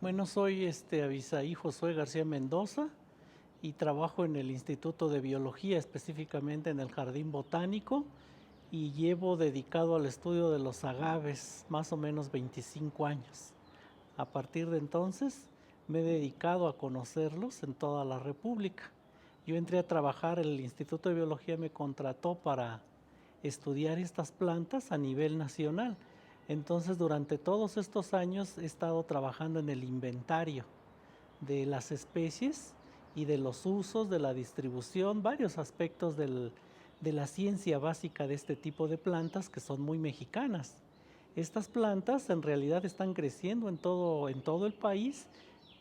Bueno, soy Abisaí Josué García Mendoza y trabajo en el Instituto de Biología, específicamente en el Jardín Botánico, y llevo dedicado al estudio de los agaves más o menos 25 años. A partir de entonces me he dedicado a conocerlos en toda la República. Yo entré a trabajar, el Instituto de Biología me contrató para estudiar estas plantas a nivel nacional. Entonces, durante todos estos años he estado trabajando en el inventario de las especies y de los usos, de la distribución, varios aspectos de la ciencia básica de este tipo de plantas que son muy mexicanas. Estas plantas en realidad están creciendo en todo el país,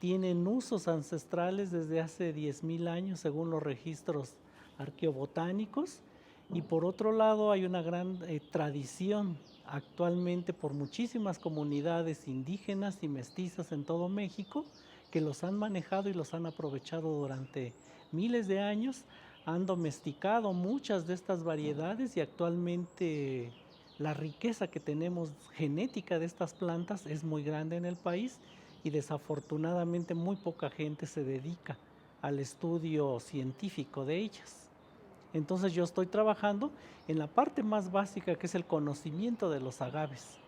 tienen usos ancestrales desde hace 10.000 años según los registros arqueobotánicos, y por otro lado hay una gran tradición actualmente por muchísimas comunidades indígenas y mestizas en todo México que los han manejado y los han aprovechado durante miles de años, han domesticado muchas de estas variedades y actualmente la riqueza que tenemos genética de estas plantas es muy grande en el país y desafortunadamente muy poca gente se dedica al estudio científico de ellas. Entonces yo estoy trabajando en la parte más básica, que es el conocimiento de los agaves.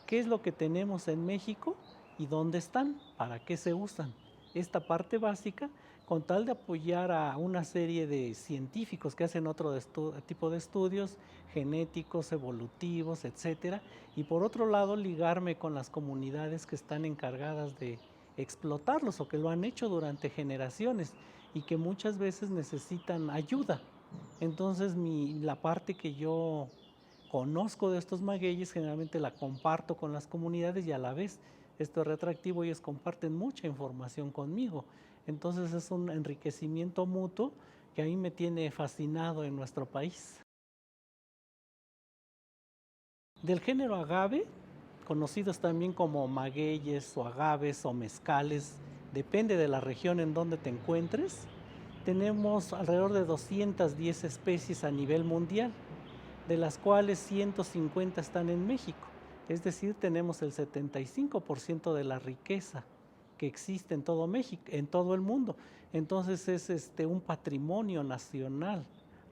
¿Qué es lo que tenemos en México y dónde están? ¿Para qué se usan? Esta parte básica, con tal de apoyar a una serie de científicos que hacen otro tipo de estudios genéticos, evolutivos, etcétera, y por otro lado ligarme con las comunidades que están encargadas de explotarlos o que lo han hecho durante generaciones y que muchas veces necesitan ayuda. Entonces la parte que yo conozco de estos magueyes generalmente la comparto con las comunidades y a la vez esto es retroactivo, ellos comparten mucha información conmigo. Entonces es un enriquecimiento mutuo que a mí me tiene fascinado en nuestro país. Del género agave, conocidos también como magueyes o agaves o mezcales, depende de la región en donde te encuentres, tenemos alrededor de 210 especies a nivel mundial, de las cuales 150 están en México. Es decir, tenemos el 75% de la riqueza que existe en todo México, en todo el mundo. Entonces es un patrimonio nacional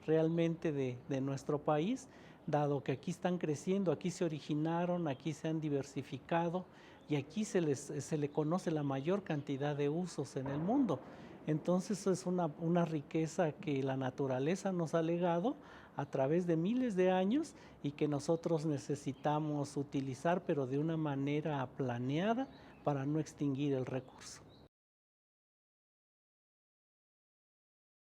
realmente de nuestro país, dado que aquí están creciendo, aquí se originaron, aquí se han diversificado y aquí se le conoce la mayor cantidad de usos en el mundo. Entonces es una riqueza que la naturaleza nos ha legado a través de miles de años y que nosotros necesitamos utilizar, pero de una manera planeada para no extinguir el recurso.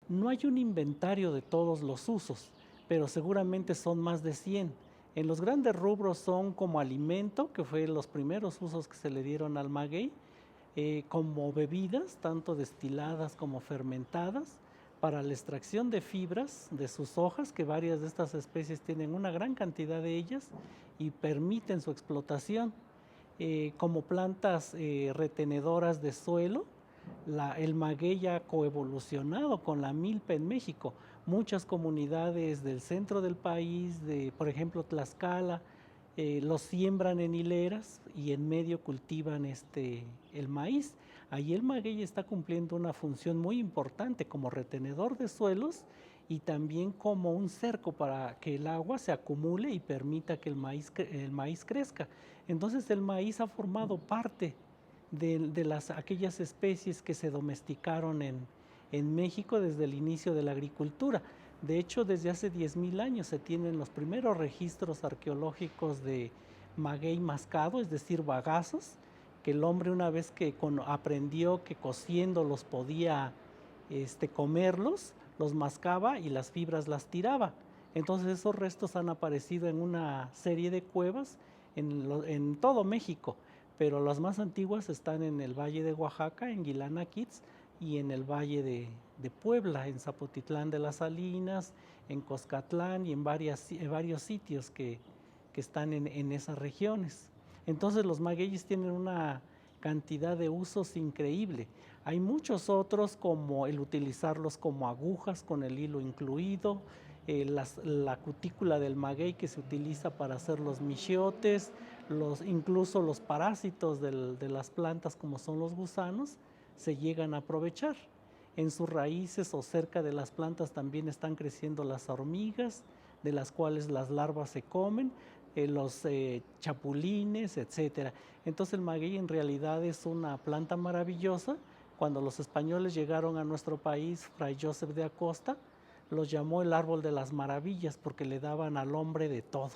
No hay un inventario de todos los usos, pero seguramente son más de 100. En los grandes rubros son como alimento, que fue los primeros usos que se le dieron al maguey, como bebidas, tanto destiladas como fermentadas, para la extracción de fibras de sus hojas, que varias de estas especies tienen una gran cantidad de ellas y permiten su explotación, como plantas retenedoras de suelo. El maguey ha coevolucionado con la milpa en México. Muchas comunidades del centro del país, por ejemplo Tlaxcala, los siembran en hileras y en medio cultivan el maíz. Ahí el maguey está cumpliendo una función muy importante como retenedor de suelos y también como un cerco para que el agua se acumule y permita que el maíz crezca. Entonces el maíz ha formado parte de aquellas especies que se domesticaron en México desde el inicio de la agricultura. De hecho, desde hace 10.000 años se tienen los primeros registros arqueológicos de maguey mascado, es decir, bagazos, que el hombre una vez que aprendió que cociéndolos podía comerlos, los mascaba y las fibras las tiraba. Entonces esos restos han aparecido en una serie de cuevas en todo México, pero las más antiguas están en el Valle de Oaxaca, en Guilana-Quitz, y en el Valle de Puebla, en Zapotitlán de las Salinas, en Coscatlán y en varios sitios que están en esas regiones. Entonces los magueyes tienen una cantidad de usos increíble. Hay muchos otros como el utilizarlos como agujas con el hilo incluido, la cutícula del maguey que se utiliza para hacer los michiotes, incluso los parásitos de las plantas, como son los gusanos, se llegan a aprovechar. En sus raíces o cerca de las plantas también están creciendo las hormigas, de las cuales las larvas se comen, los chapulines, etcétera. Entonces el maguey en realidad es una planta maravillosa. Cuando los españoles llegaron a nuestro país, Fray Joseph de Acosta los llamó el árbol de las maravillas porque le daban al hombre de todo.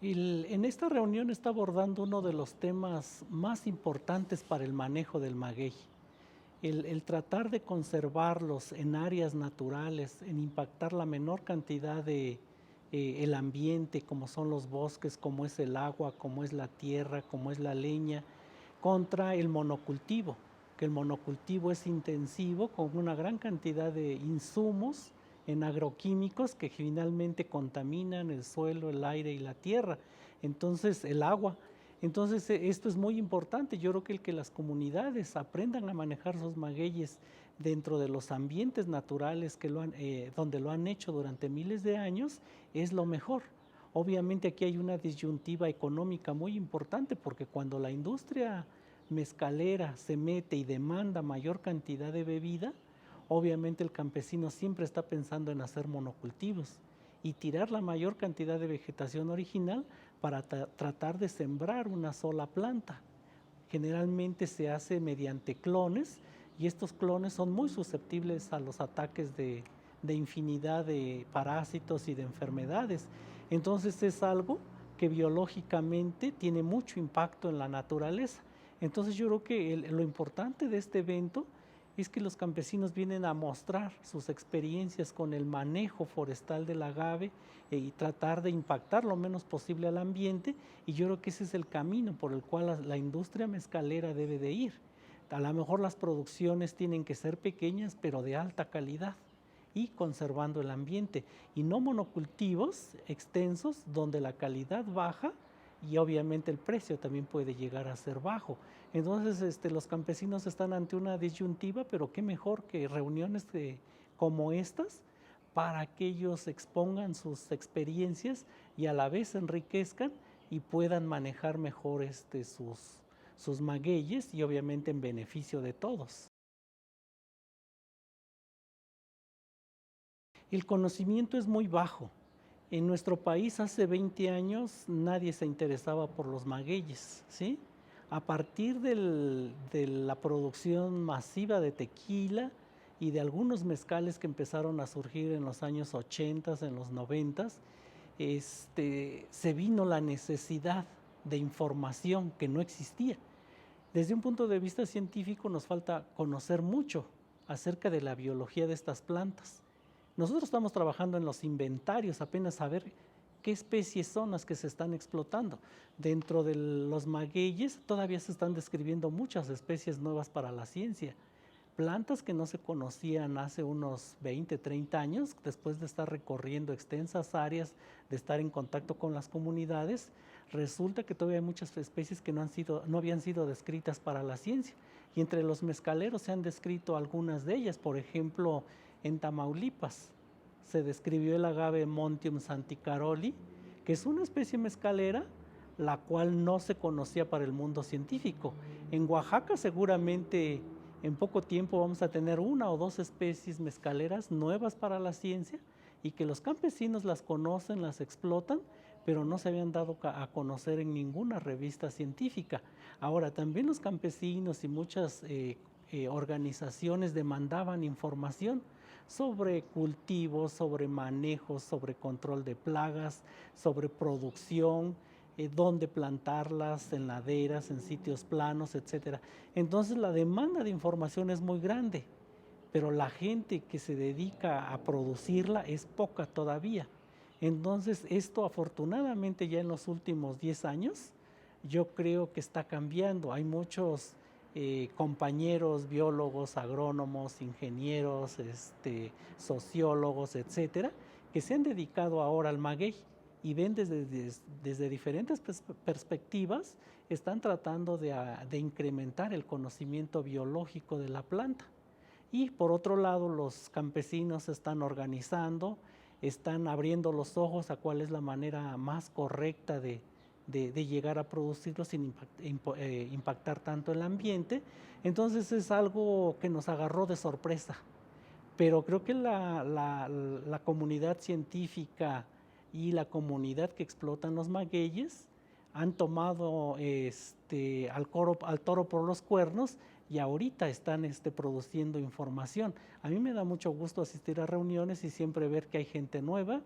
En esta reunión está abordando uno de los temas más importantes para el manejo del maguey. El tratar de conservarlos en áreas naturales, en impactar la menor cantidad de el ambiente, como son los bosques, como es el agua, como es la tierra, como es la leña, contra el monocultivo, que el monocultivo es intensivo con una gran cantidad de insumos en agroquímicos que finalmente contaminan el suelo, el aire y la tierra. Entonces, el agua. Entonces, esto es muy importante. Yo creo que el que las comunidades aprendan a manejar sus magueyes dentro de los ambientes naturales que donde lo han hecho durante miles de años es lo mejor. Obviamente aquí hay una disyuntiva económica muy importante porque cuando la industria mezcalera se mete y demanda mayor cantidad de bebida, obviamente el campesino siempre está pensando en hacer monocultivos y tirar la mayor cantidad de vegetación original para tratar de sembrar una sola planta. Generalmente se hace mediante clones y estos clones son muy susceptibles a los ataques de infinidad de parásitos y de enfermedades. Entonces es algo que biológicamente tiene mucho impacto en la naturaleza. Entonces yo creo que lo importante de este evento es que los campesinos vienen a mostrar sus experiencias con el manejo forestal del agave y tratar de impactar lo menos posible al ambiente, y yo creo que ese es el camino por el cual la industria mezcalera debe de ir. A lo mejor las producciones tienen que ser pequeñas, pero de alta calidad y conservando el ambiente, y no monocultivos extensos donde la calidad baja y obviamente el precio también puede llegar a ser bajo. Entonces los campesinos están ante una disyuntiva, pero qué mejor que reuniones como estas para que ellos expongan sus experiencias y a la vez enriquezcan y puedan manejar mejor sus magueyes y obviamente en beneficio de todos. El conocimiento es muy bajo. En nuestro país hace 20 años nadie se interesaba por los magueyes, ¿sí? A partir de la producción masiva de tequila y de algunos mezcales que empezaron a surgir en los años 80, en los 90, se vino la necesidad de información que no existía. Desde un punto de vista científico nos falta conocer mucho acerca de la biología de estas plantas. Nosotros estamos trabajando en los inventarios, apenas saber qué especies son las que se están explotando. Dentro de los magueyes todavía se están describiendo muchas especies nuevas para la ciencia. Plantas que no se conocían hace unos 20, 30 años, después de estar recorriendo extensas áreas, de estar en contacto con las comunidades, resulta que todavía hay muchas especies que no habían sido descritas para la ciencia. Y entre los mezcaleros se han descrito algunas de ellas. Por ejemplo, en Tamaulipas se describió el agave Montium santicaroli, que es una especie mezcalera la cual no se conocía para el mundo científico. En Oaxaca seguramente en poco tiempo vamos a tener una o dos especies mezcaleras nuevas para la ciencia y que los campesinos las conocen, las explotan, pero no se habían dado a conocer en ninguna revista científica. Ahora, también los campesinos y muchas organizaciones demandaban información sobre cultivos, sobre manejos, sobre control de plagas, sobre producción, dónde plantarlas, en laderas, en sitios planos, etcétera. Entonces la demanda de información es muy grande, pero la gente que se dedica a producirla es poca todavía. Entonces esto afortunadamente ya en los últimos 10 años yo creo que está cambiando. Hay muchos compañeros, biólogos, agrónomos, ingenieros, sociólogos, etcétera, que se han dedicado ahora al maguey y ven desde diferentes perspectivas, están tratando de incrementar el conocimiento biológico de la planta. Y por otro lado, los campesinos se están organizando, están abriendo los ojos a cuál es la manera más correcta de llegar a producirlo sin impactar tanto el ambiente. Entonces es algo que nos agarró de sorpresa, pero creo que la comunidad científica y la comunidad que explotan los magueyes han tomado al toro por los cuernos y ahorita están produciendo información. A mí me da mucho gusto asistir a reuniones y siempre ver que hay gente nueva,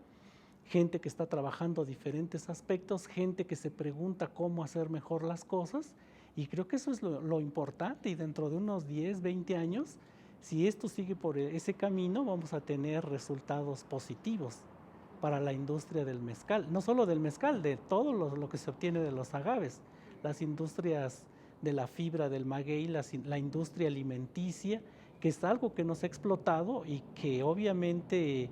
gente que está trabajando diferentes aspectos, gente que se pregunta cómo hacer mejor las cosas, y creo que eso es lo importante, y dentro de unos 10, 20 años, si esto sigue por ese camino, vamos a tener resultados positivos para la industria del mezcal, no solo del mezcal, de todo lo que se obtiene de los agaves, las industrias de la fibra del maguey, la industria alimenticia, que es algo que nos ha explotado y que obviamente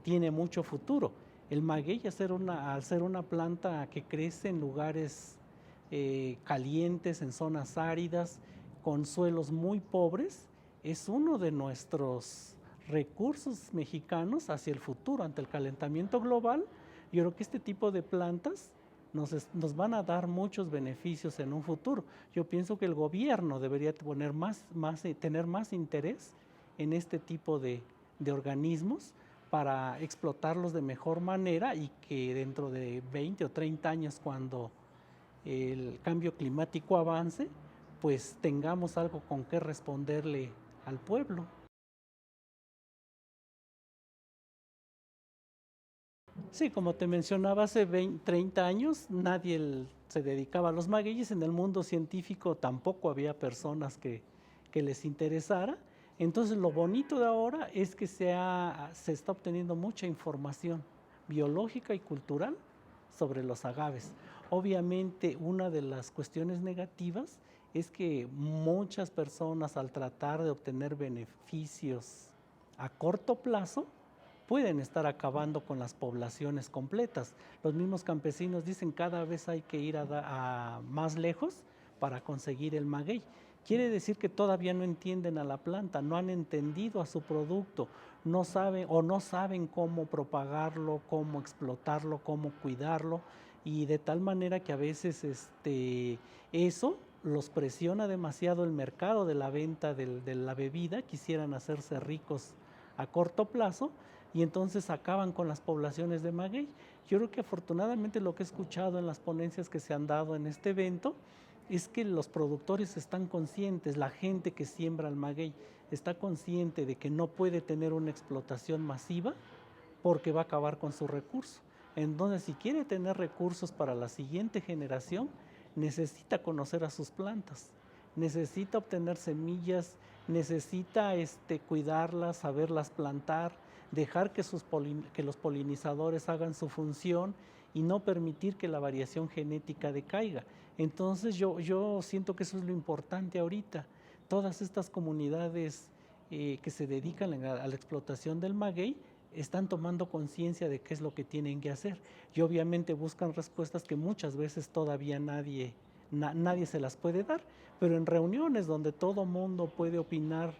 tiene mucho futuro. El maguey, al ser una planta que crece en lugares calientes, en zonas áridas, con suelos muy pobres, es uno de nuestros recursos mexicanos hacia el futuro, ante el calentamiento global. Yo creo que este tipo de plantas nos van a dar muchos beneficios en un futuro. Yo pienso que el gobierno debería tener más interés en este tipo de organismos para explotarlos de mejor manera, y que dentro de 20 o 30 años, cuando el cambio climático avance, pues tengamos algo con qué responderle al pueblo. Sí, como te mencionaba, hace 20, 30 años nadie se dedicaba a los magueyes. En el mundo científico tampoco había personas que les interesara. Entonces lo bonito de ahora es que se está obteniendo mucha información biológica y cultural sobre los agaves. Obviamente una de las cuestiones negativas es que muchas personas, al tratar de obtener beneficios a corto plazo, pueden estar acabando con las poblaciones completas. Los mismos campesinos dicen cada vez hay que ir a más lejos para conseguir el maguey. Quiere decir que todavía no entienden a la planta, no han entendido a su producto, no saben cómo propagarlo, cómo explotarlo, cómo cuidarlo, y de tal manera que a veces eso los presiona demasiado el mercado de la venta de la bebida. Quisieran hacerse ricos a corto plazo y entonces acaban con las poblaciones de maguey. Yo creo que afortunadamente lo que he escuchado en las ponencias que se han dado en este evento es que los productores están conscientes, la gente que siembra el maguey está consciente de que no puede tener una explotación masiva porque va a acabar con su recurso. Entonces, si quiere tener recursos para la siguiente generación, necesita conocer a sus plantas, necesita obtener semillas, necesita cuidarlas, saberlas plantar, dejar que los polinizadores hagan su función y no permitir que la variación genética decaiga. Entonces yo siento que eso es lo importante ahorita. Todas estas comunidades que se dedican a la explotación del maguey están tomando conciencia de qué es lo que tienen que hacer, y obviamente buscan respuestas que muchas veces todavía nadie se las puede dar, pero en reuniones donde todo mundo puede opinar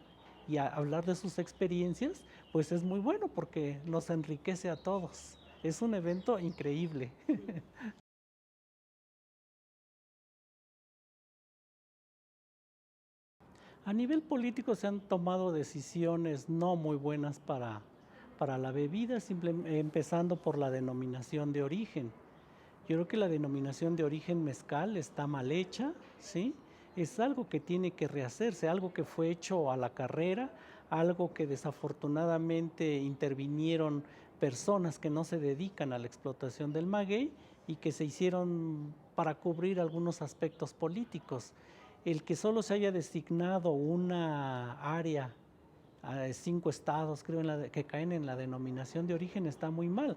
y hablar de sus experiencias, pues es muy bueno porque nos enriquece a todos. Es un evento increíble. A nivel político se han tomado decisiones no muy buenas para la bebida, empezando por la denominación de origen. Yo creo que la denominación de origen mezcal está mal hecha, ¿sí? Es algo que tiene que rehacerse, algo que fue hecho a la carrera, algo que desafortunadamente intervinieron personas que no se dedican a la explotación del maguey y que se hicieron para cubrir algunos aspectos políticos. El que solo se haya designado una área, 5 estados creo que caen en la denominación de origen, está muy mal.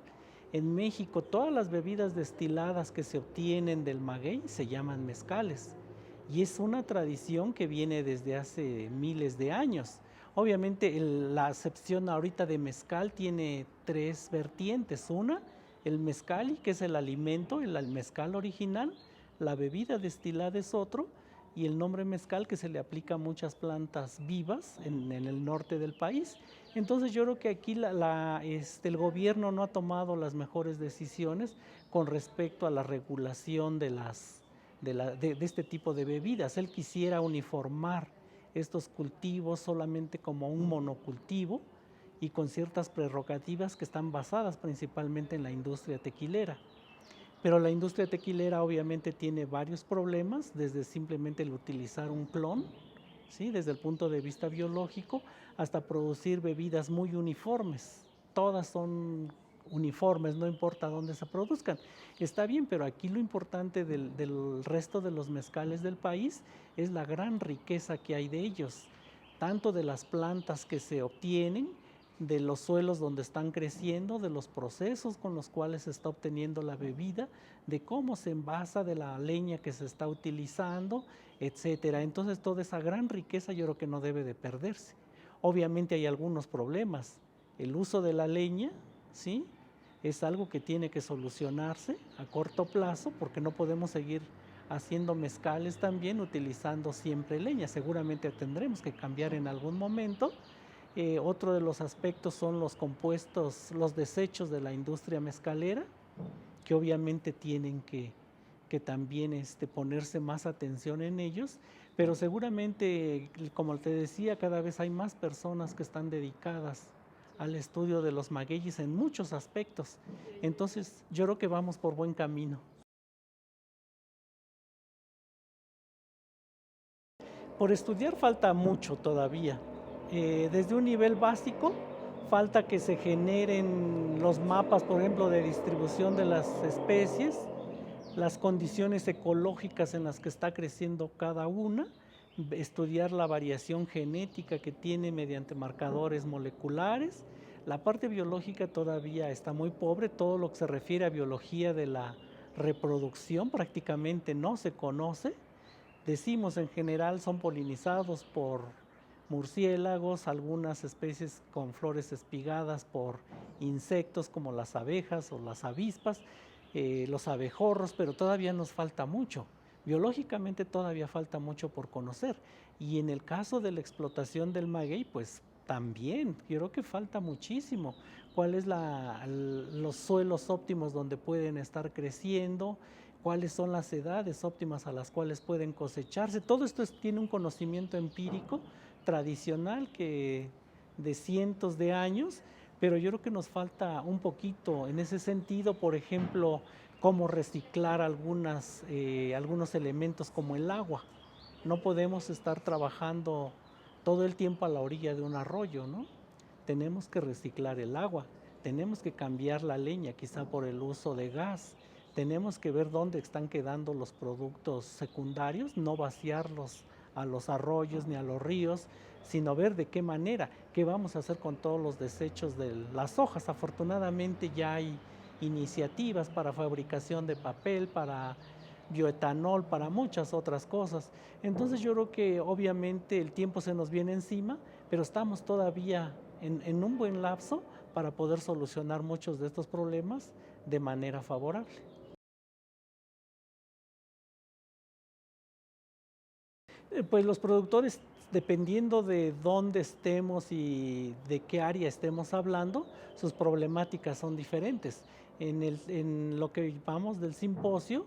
En México todas las bebidas destiladas que se obtienen del maguey se llaman mezcales, y es una tradición que viene desde hace miles de años. Obviamente la acepción ahorita de mezcal tiene 3 vertientes. Una, el mezcali, que es el alimento, el mezcal original. La bebida destilada es otro, y el nombre mezcal que se le aplica a muchas plantas vivas en el norte del país. Entonces yo creo que aquí el gobierno no ha tomado las mejores decisiones con respecto a la regulación de este tipo de bebidas. Él quisiera uniformar estos cultivos solamente como un monocultivo y con ciertas prerrogativas que están basadas principalmente en la industria tequilera. Pero la industria tequilera obviamente tiene varios problemas, desde simplemente el utilizar un clon, ¿sí? Desde el punto de vista biológico, hasta producir bebidas muy uniformes. Todas son uniformes, no importa dónde se produzcan. Está bien, pero aquí lo importante del resto de los mezcales del país es la gran riqueza que hay de ellos, tanto de las plantas que se obtienen, de los suelos donde están creciendo, de los procesos con los cuales se está obteniendo la bebida, de cómo se envasa, de la leña que se está utilizando, etcétera. Entonces toda esa gran riqueza yo creo que no debe de perderse. Obviamente hay algunos problemas. El uso de la leña, ¿sí? Es algo que tiene que solucionarse a corto plazo porque no podemos seguir haciendo mezcales también utilizando siempre leña. Seguramente tendremos que cambiar en algún momento. Otro de los aspectos son los compuestos, los desechos de la industria mezcalera, que obviamente tienen que también ponerse más atención en ellos, pero seguramente, como te decía, cada vez hay más personas que están dedicadas al estudio de los magueyes en muchos aspectos. Entonces, yo creo que vamos por buen camino. Por estudiar falta mucho todavía. Desde un nivel básico, falta que se generen los mapas, por ejemplo, de distribución de las especies, las condiciones ecológicas en las que está creciendo cada una, estudiar la variación genética que tiene mediante marcadores moleculares. La parte biológica todavía está muy pobre, todo lo que se refiere a biología de la reproducción prácticamente no se conoce. Decimos en general son polinizados por murciélagos, algunas especies con flores espigadas por insectos como las abejas o las avispas, los abejorros, pero todavía nos falta mucho. Biológicamente todavía falta mucho por conocer. Y en el caso de la explotación del maguey, pues también, yo creo que falta muchísimo. ¿Cuáles los suelos óptimos donde pueden estar creciendo? ¿Cuáles son las edades óptimas a las cuales pueden cosecharse? Todo esto tiene un conocimiento empírico tradicional que de cientos de años, pero yo creo que nos falta un poquito en ese sentido, por ejemplo, cómo reciclar algunos elementos como el agua. No podemos estar trabajando todo el tiempo a la orilla de un arroyo, ¿no? Tenemos que reciclar el agua, tenemos que cambiar la leña quizá por el uso de gas, tenemos que ver dónde están quedando los productos secundarios, no vaciarlos a los arroyos ni a los ríos, sino ver de qué manera, qué vamos a hacer con todos los desechos de las hojas. Afortunadamente ya hay iniciativas para fabricación de papel, para bioetanol, para muchas otras cosas. Entonces yo creo que obviamente el tiempo se nos viene encima, pero estamos todavía en un buen lapso para poder solucionar muchos de estos problemas de manera favorable. Pues los productores, dependiendo de dónde estemos y de qué área estemos hablando, sus problemáticas son diferentes. En lo que llamamos del simposio,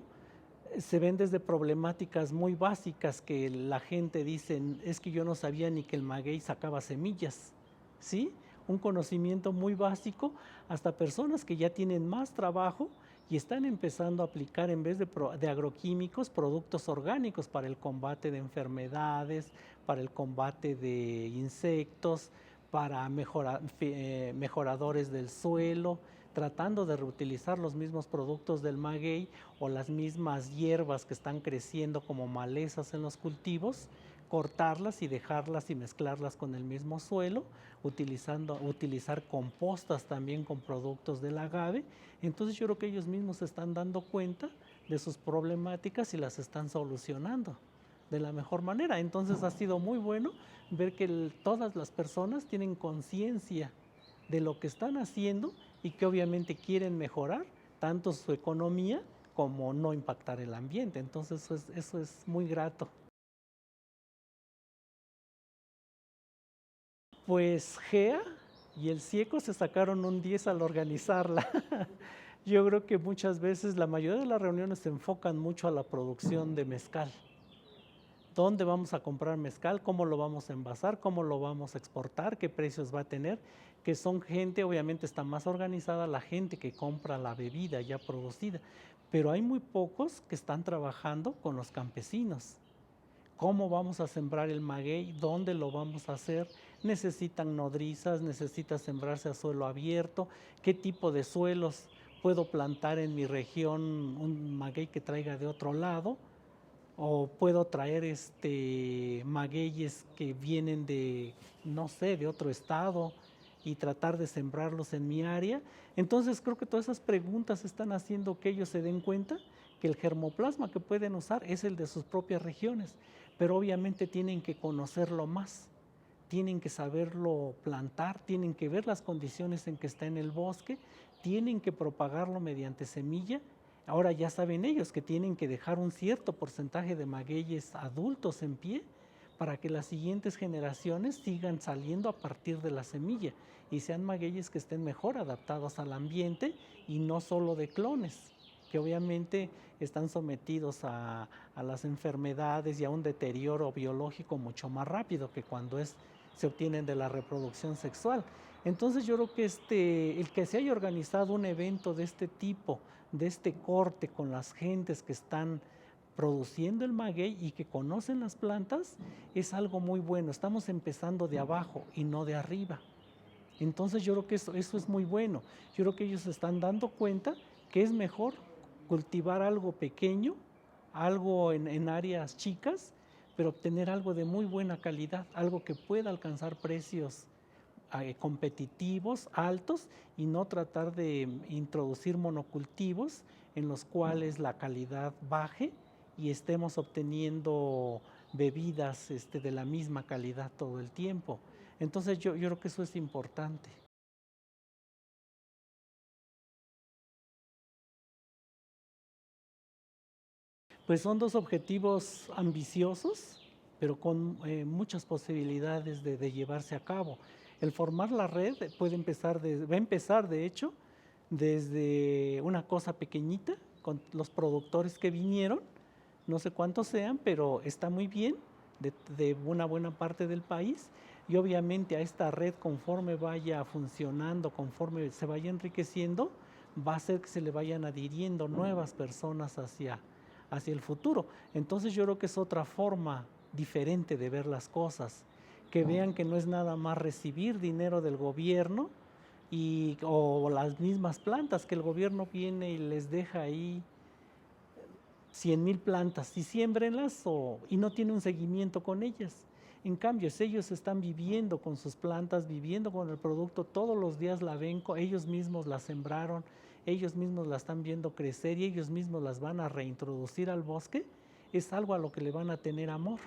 se ven desde problemáticas muy básicas que la gente dice, es que yo no sabía ni que el maguey sacaba semillas, ¿sí? Un conocimiento muy básico, hasta personas que ya tienen más trabajo y están empezando a aplicar en vez de agroquímicos productos orgánicos para el combate de enfermedades, para el combate de insectos, para mejoradores del suelo, tratando de reutilizar los mismos productos del maguey o las mismas hierbas que están creciendo como malezas en los cultivos, cortarlas y dejarlas y mezclarlas con el mismo suelo, utilizar compostas también con productos del agave. Entonces yo creo que ellos mismos se están dando cuenta de sus problemáticas y las están solucionando de la mejor manera. Entonces ha sido muy bueno ver que todas las personas tienen conciencia de lo que están haciendo y que obviamente quieren mejorar tanto su economía como no impactar el ambiente. Entonces eso es muy grato. Pues GEA y el CIECO se sacaron un 10 al organizarla. Yo creo que muchas veces la mayoría de las reuniones se enfocan mucho a la producción de mezcal. ¿Dónde vamos a comprar mezcal? ¿Cómo lo vamos a envasar? ¿Cómo lo vamos a exportar? ¿Qué precios va a tener? Que son gente, obviamente está más organizada la gente que compra la bebida ya producida, pero hay muy pocos que están trabajando con los campesinos. ¿Cómo vamos a sembrar el maguey? ¿Dónde lo vamos a hacer? Necesitan nodrizas, necesita sembrarse a suelo abierto. ¿Qué tipo de suelos puedo plantar en mi región un maguey que traiga de otro lado? O puedo traer magueyes que vienen de, no sé, de otro estado y tratar de sembrarlos en mi área. Entonces creo que todas esas preguntas están haciendo que ellos se den cuenta que el germoplasma que pueden usar es el de sus propias regiones, pero obviamente tienen que conocerlo más, tienen que saberlo plantar, tienen que ver las condiciones en que está en el bosque, tienen que propagarlo mediante semilla. Ahora ya saben ellos que tienen que dejar un cierto porcentaje de magueyes adultos en pie para que las siguientes generaciones sigan saliendo a partir de la semilla y sean magueyes que estén mejor adaptados al ambiente y no solo de clones, que obviamente están sometidos a las enfermedades y a un deterioro biológico mucho más rápido que cuando se obtienen de la reproducción sexual. Entonces yo creo que el que se haya organizado un evento de este tipo, de este corte con las gentes que están produciendo el maguey y que conocen las plantas, es algo muy bueno. Estamos empezando de abajo y no de arriba. Entonces yo creo que eso es muy bueno. Yo creo que ellos se están dando cuenta que es mejor cultivar algo pequeño, algo en áreas chicas, pero obtener algo de muy buena calidad, algo que pueda alcanzar precios competitivos, altos, y no tratar de introducir monocultivos en los cuales la calidad baje y estemos obteniendo bebidas de la misma calidad todo el tiempo. Entonces yo creo que eso es importante. Pues son dos objetivos ambiciosos, pero con muchas posibilidades de llevarse a cabo. El formar la red va a empezar de hecho desde una cosa pequeñita con los productores que vinieron, no sé cuántos sean, pero está muy bien de una buena parte del país, y obviamente a esta red, conforme vaya funcionando, conforme se vaya enriqueciendo, va a hacer que se le vayan adhiriendo nuevas personas hacia el futuro. Entonces yo creo que es otra forma diferente de ver las cosas, que vean que no es nada más recibir dinero del gobierno o las mismas plantas que el gobierno viene y les deja ahí 100,000 plantas y siémbrenlas y no tiene un seguimiento con ellas. En cambio, si ellos están viviendo con sus plantas, viviendo con el producto, todos los días la ven, ellos mismos la sembraron, ellos mismos la están viendo crecer y ellos mismos las van a reintroducir al bosque, es algo a lo que le van a tener amor.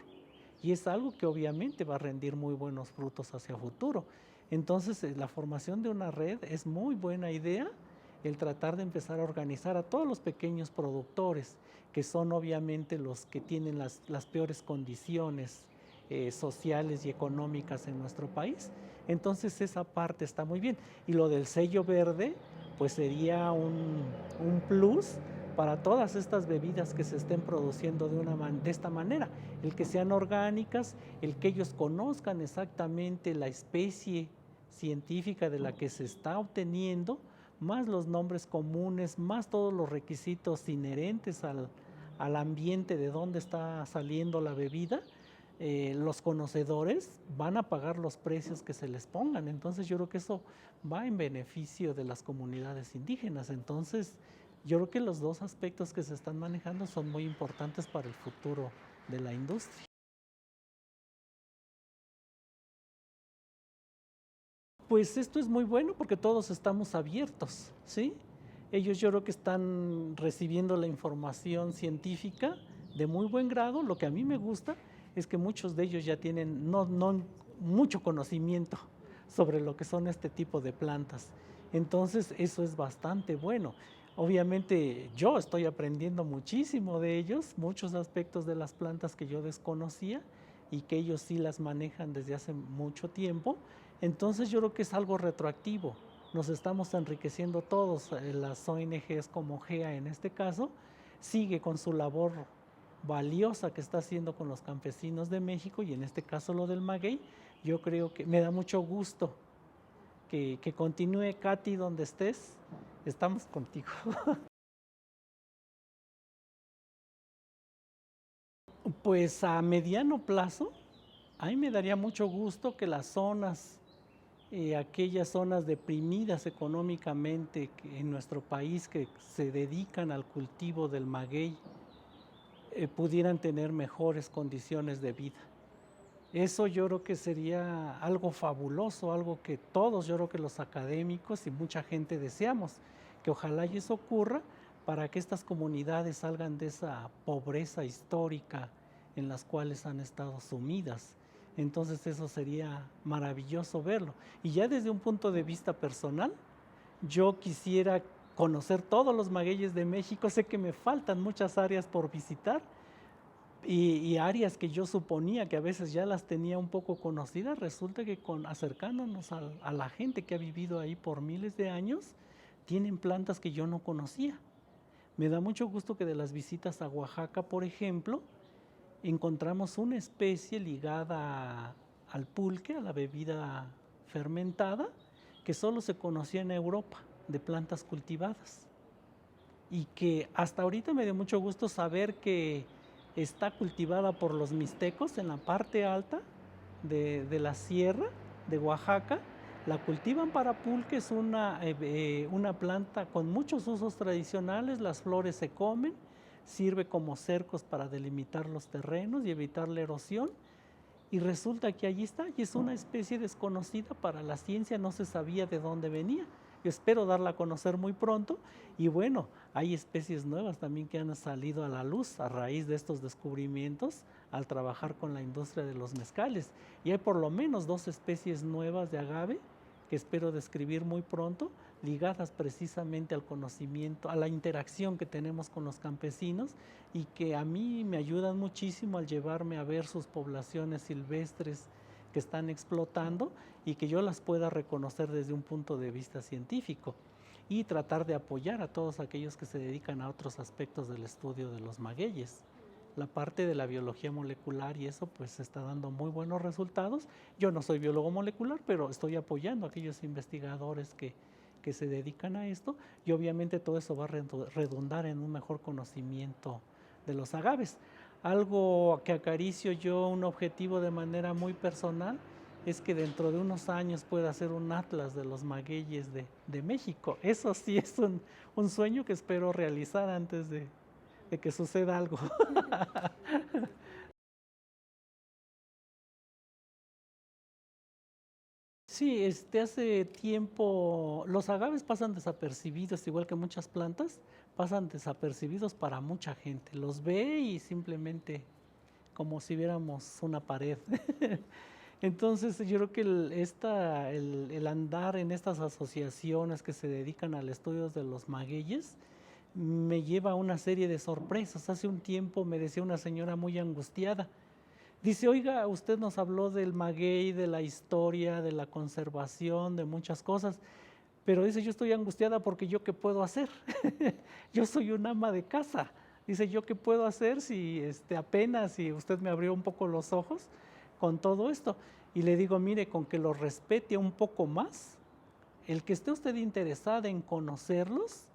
Y es algo que obviamente va a rendir muy buenos frutos hacia futuro. Entonces, la formación de una red es muy buena idea, el tratar de empezar a organizar a todos los pequeños productores, que son obviamente los que tienen las peores condiciones sociales y económicas en nuestro país. Entonces esa parte está muy bien. Y lo del sello verde, pues sería un plus para todas estas bebidas que se estén produciendo de esta manera, el que sean orgánicas, el que ellos conozcan exactamente la especie científica de la que se está obteniendo, más los nombres comunes, más todos los requisitos inherentes al ambiente de dónde está saliendo la bebida. Los conocedores van a pagar los precios que se les pongan. Entonces yo creo que eso va en beneficio de las comunidades indígenas. Entonces yo creo que los dos aspectos que se están manejando son muy importantes para el futuro de la industria. Pues esto es muy bueno porque todos estamos abiertos, ¿sí? Ellos yo creo que están recibiendo la información científica de muy buen grado. Lo que a mí me gusta es que muchos de ellos ya tienen no mucho conocimiento sobre lo que son este tipo de plantas. Entonces eso es bastante bueno. Obviamente yo estoy aprendiendo muchísimo de ellos, muchos aspectos de las plantas que yo desconocía y que ellos sí las manejan desde hace mucho tiempo. Entonces yo creo que es algo retroactivo. Nos estamos enriqueciendo todos. Las ONGs como GEA en este caso sigue con su labor valiosa que está haciendo con los campesinos de México y en este caso lo del maguey. Yo creo que me da mucho gusto que continúe, Katy, donde estés. Estamos contigo. Pues a mediano plazo, a mí me daría mucho gusto que las zonas, aquellas zonas deprimidas económicamente en nuestro país que se dedican al cultivo del maguey, pudieran tener mejores condiciones de vida. Eso yo creo que sería algo fabuloso, algo que todos, yo creo que los académicos y mucha gente deseamos, que ojalá y eso ocurra para que estas comunidades salgan de esa pobreza histórica en las cuales han estado sumidas. Entonces eso sería maravilloso verlo. Y ya desde un punto de vista personal, yo quisiera conocer todos los magueyes de México. Sé que me faltan muchas áreas por visitar, y áreas que yo suponía que a veces ya las tenía un poco conocidas, resulta que acercándonos a la gente que ha vivido ahí por miles de años, tienen plantas que yo no conocía. Me da mucho gusto que de las visitas a Oaxaca, por ejemplo, encontramos una especie ligada al pulque, a la bebida fermentada, que solo se conocía en Europa, de plantas cultivadas. Y que hasta ahorita me dio mucho gusto saber que está cultivada por los mixtecos en la parte alta de la sierra de Oaxaca. La cultivan para pulque, es una planta con muchos usos tradicionales. Las flores se comen, sirve como cercos para delimitar los terrenos y evitar la erosión. Y resulta que allí está, y es una especie desconocida para la ciencia, no se sabía de dónde venía. Yo espero darla a conocer muy pronto, y bueno, hay especies nuevas también que han salido a la luz a raíz de estos descubrimientos al trabajar con la industria de los mezcales. Y hay por lo menos 2 especies nuevas de agave que espero describir muy pronto, ligadas precisamente al conocimiento, a la interacción que tenemos con los campesinos y que a mí me ayudan muchísimo al llevarme a ver sus poblaciones silvestres que están explotando y que yo las pueda reconocer desde un punto de vista científico y tratar de apoyar a todos aquellos que se dedican a otros aspectos del estudio de los magueyes. La parte de la biología molecular y eso pues está dando muy buenos resultados. Yo no soy biólogo molecular, pero estoy apoyando a aquellos investigadores que se dedican a esto y obviamente todo eso va a redundar en un mejor conocimiento de los agaves. Algo que acaricio yo, un objetivo de manera muy personal, es que dentro de unos años pueda hacer un atlas de los magueyes de México. Eso sí es un sueño que espero realizar antes de que suceda algo. Sí, hace tiempo los agaves pasan desapercibidos, igual que muchas plantas, pasan desapercibidos para mucha gente. Los ve y simplemente como si viéramos una pared. Entonces yo creo que el andar en estas asociaciones que se dedican al estudio de los magueyes me lleva a una serie de sorpresas. Hace un tiempo me decía una señora muy angustiada, dice, oiga, usted nos habló del maguey, de la historia, de la conservación, de muchas cosas, pero dice, yo estoy angustiada porque yo qué puedo hacer. Yo soy un ama de casa. Dice, yo qué puedo hacer si apenas si usted me abrió un poco los ojos con todo esto. Y le digo, mire, con que lo respete un poco más, el que esté usted interesada en conocerlos,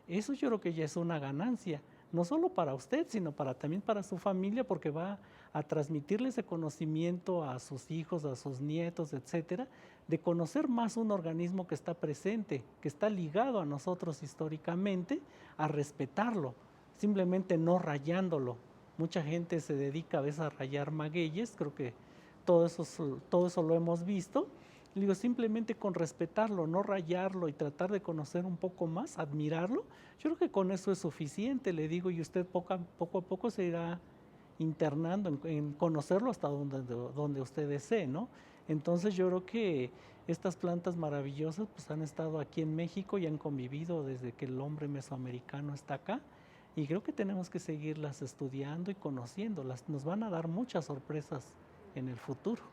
eso yo creo que ya es una ganancia, no solo para usted, sino también para su familia, porque va a transmitirle ese conocimiento a sus hijos, a sus nietos, etcétera, de conocer más un organismo que está presente, que está ligado a nosotros históricamente, a respetarlo, simplemente no rayándolo. Mucha gente se dedica a veces a rayar magueyes, creo que todo eso lo hemos visto. Le digo, simplemente con respetarlo, no rayarlo y tratar de conocer un poco más, admirarlo, yo creo que con eso es suficiente, le digo, y usted poco a poco se irá internando en conocerlo hasta donde usted desee, ¿no? Entonces yo creo que estas plantas maravillosas pues han estado aquí en México y han convivido desde que el hombre mesoamericano está acá, y creo que tenemos que seguirlas estudiando y conociéndolas, nos van a dar muchas sorpresas en el futuro.